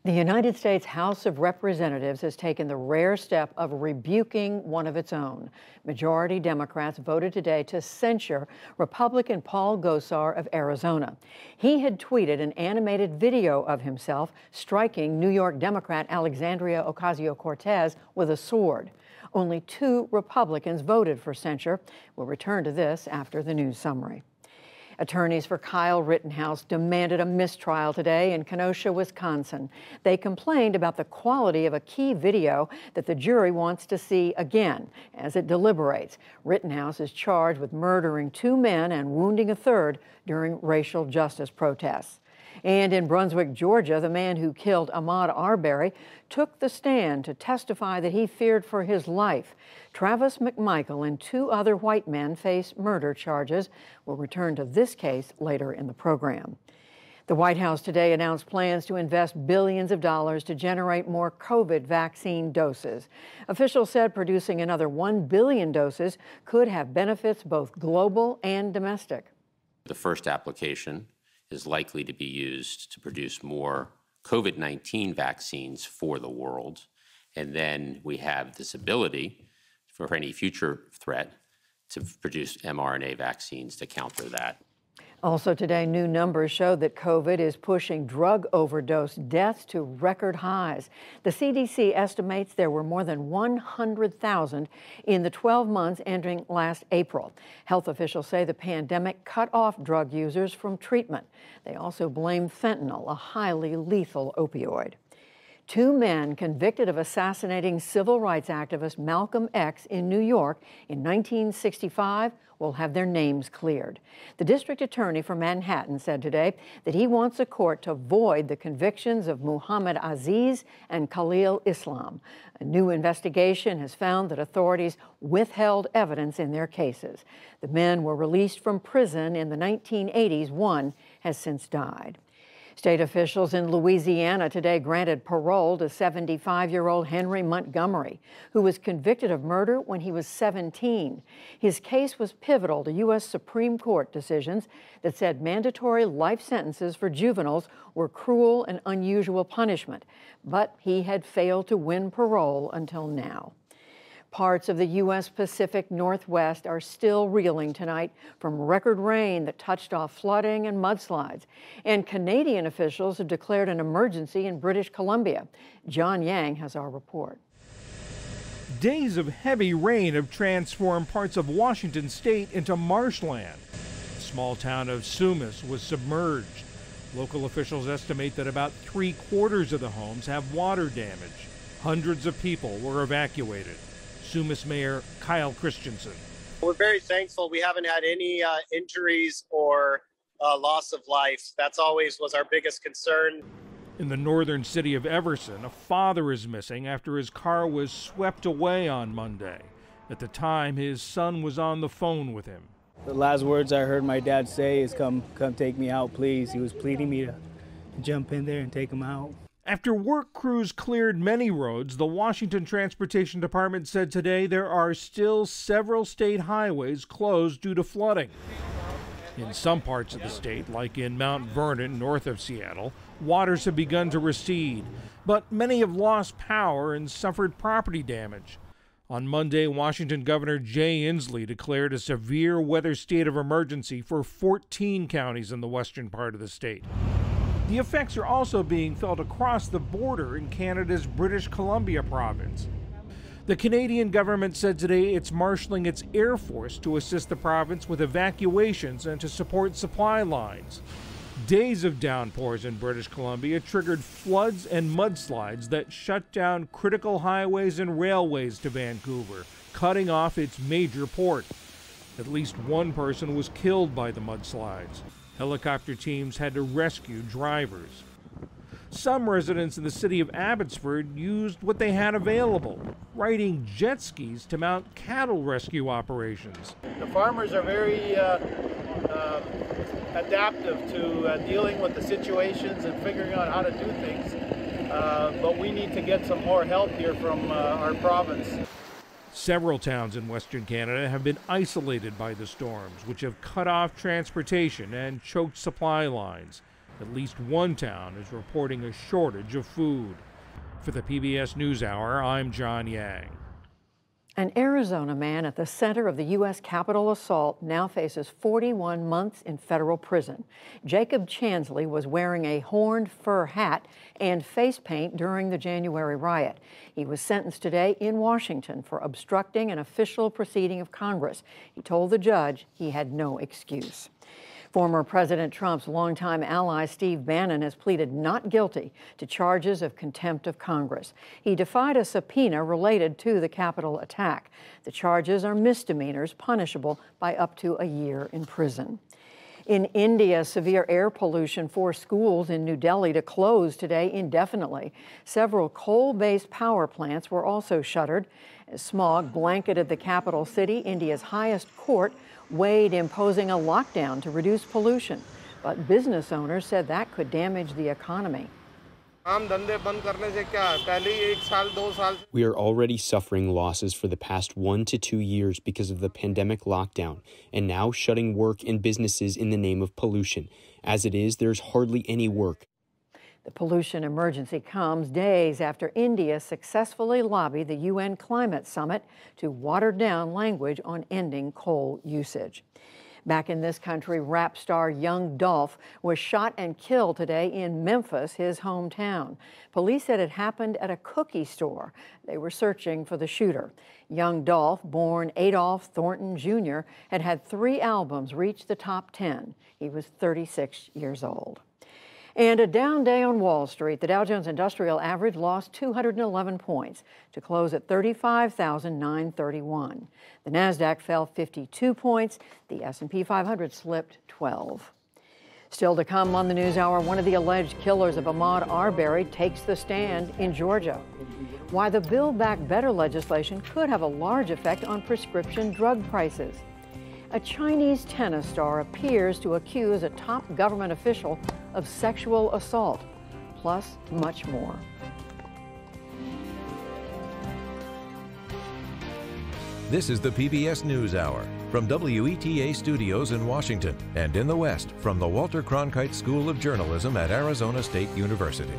The United States House of Representatives has taken the rare step of rebuking one of its own. Majority Democrats voted today to censure Republican Paul Gosar of Arizona. He had tweeted an animated video of himself striking New York Democrat Alexandria Ocasio-Cortez with a sword. Only 2 Republicans voted for censure. We'll return to this after the news summary. Attorneys for Kyle Rittenhouse demanded a mistrial today in Kenosha, Wisconsin. They complained about the quality of a key video that the jury wants to see again as it deliberates. Rittenhouse is charged with murdering 2 men and wounding a 3rd during racial justice protests. And in Brunswick, Georgia, the man who killed Ahmaud Arbery took the stand to testify that he feared for his life. Travis McMichael and 2 other white men face murder charges. We'll return to this case later in the program. The White House today announced plans to invest billions of dollars to generate more COVID vaccine doses. Officials said producing another 1 billion doses could have benefits both global and domestic. The first application is likely to be used to produce more COVID-19 vaccines for the world. And then we have this ability for any future threat to produce mRNA vaccines to counter that. Also today, new numbers show that COVID is pushing drug overdose deaths to record highs. The CDC estimates there were more than 100,000 in the 12 months ending last April. Health officials say the pandemic cut off drug users from treatment. They also blame fentanyl, a highly lethal opioid. 2 men convicted of assassinating civil rights activist Malcolm X in New York in 1965 will have their names cleared. The district attorney for Manhattan said today that he wants a court to void the convictions of Muhammad Aziz and Khalil Islam. A new investigation has found that authorities withheld evidence in their cases. The men were released from prison in the 1980s. One has since died. State officials in Louisiana today granted parole to 75-year-old Henry Montgomery, who was convicted of murder when he was 17. His case was pivotal to U.S. Supreme Court decisions that said mandatory life sentences for juveniles were cruel and unusual punishment, but he had failed to win parole until now. Parts of the U.S. Pacific Northwest are still reeling tonight from record rain that touched off flooding and mudslides. And Canadian officials have declared an emergency in British Columbia. John Yang has our report. Days of heavy rain have transformed parts of Washington state into marshland. The small town of Sumas was submerged. Local officials estimate that about 3/4 of the homes have water damage. Hundreds of people were evacuated. Sumas Mayor Kyle Christensen. We're very thankful we haven't had any injuries or loss of life. That's always was our biggest concern. In the northern city of Everson, a father is missing after his car was swept away on Monday. At the time, his son was on the phone with him. The last words I heard my dad say is, come take me out, please. He was pleading me to jump in there and take him out. After work crews cleared many roads, the Washington Transportation Department said today there are still several state highways closed due to flooding. In some parts of the state, like in Mount Vernon, north of Seattle, waters have begun to recede, but many have lost power and suffered property damage. On Monday, Washington Governor Jay Inslee declared a severe weather state of emergency for 14 counties in the western part of the state. The effects are also being felt across the border in Canada's British Columbia province. The Canadian government said today it's marshalling its Air Force to assist the province with evacuations and to support supply lines. Days of downpours in British Columbia triggered floods and mudslides that shut down critical highways and railways to Vancouver, cutting off its major port. At least 1 person was killed by the mudslides. Helicopter teams had to rescue drivers. Some residents in the city of Abbotsford used what they had available, riding jet skis to mount cattle rescue operations. The farmers are very adaptive to dealing with the situations and figuring out how to do things, but we need to get some more help here from our province. Several towns in Western Canada have been isolated by the storms, which have cut off transportation and choked supply lines. At least one town is reporting a shortage of food. For the PBS NewsHour, I'm John Yang. An Arizona man at the center of the U.S. Capitol assault now faces 41 months in federal prison. Jacob Chansley was wearing a horned fur hat and face paint during the January riot. He was sentenced today in Washington for obstructing an official proceeding of Congress. He told the judge he had no excuse. Former President Trump's longtime ally Steve Bannon has pleaded not guilty to charges of contempt of Congress. He defied a subpoena related to the Capitol attack. The charges are misdemeanors punishable by up to a year in prison. In India, severe air pollution forced schools in New Delhi to close today indefinitely. Several coal-based power plants were also shuttered. As smog blanketed the capital city, India's highest court weighed imposing a lockdown to reduce pollution. But business owners said that could damage the economy. We are already suffering losses for the past 1 to 2 years because of the pandemic lockdown, and now shutting work and businesses in the name of pollution. As it is, there's hardly any work. The pollution emergency comes days after India successfully lobbied the UN Climate Summit to water down language on ending coal usage. Back in this country, rap star Young Dolph was shot and killed today in Memphis, his hometown. Police said it happened at a cookie store. They were searching for the shooter. Young Dolph, born Adolph Thornton Jr., had had 3 albums reach the top 10. He was 36 years old. And a down day on Wall Street. The Dow Jones Industrial Average lost 211 points to close at 35,931. The Nasdaq fell 52 points. The S&P 500 slipped 12. Still to come on the NewsHour, one of the alleged killers of Ahmaud Arbery takes the stand in Georgia. Why the Build Back Better legislation could have a large effect on prescription drug prices. A Chinese tennis star appears to accuse a top government official of sexual assault, plus much more. This is the PBS NewsHour from WETA Studios in Washington and in the West from the Walter Cronkite School of Journalism at Arizona State University.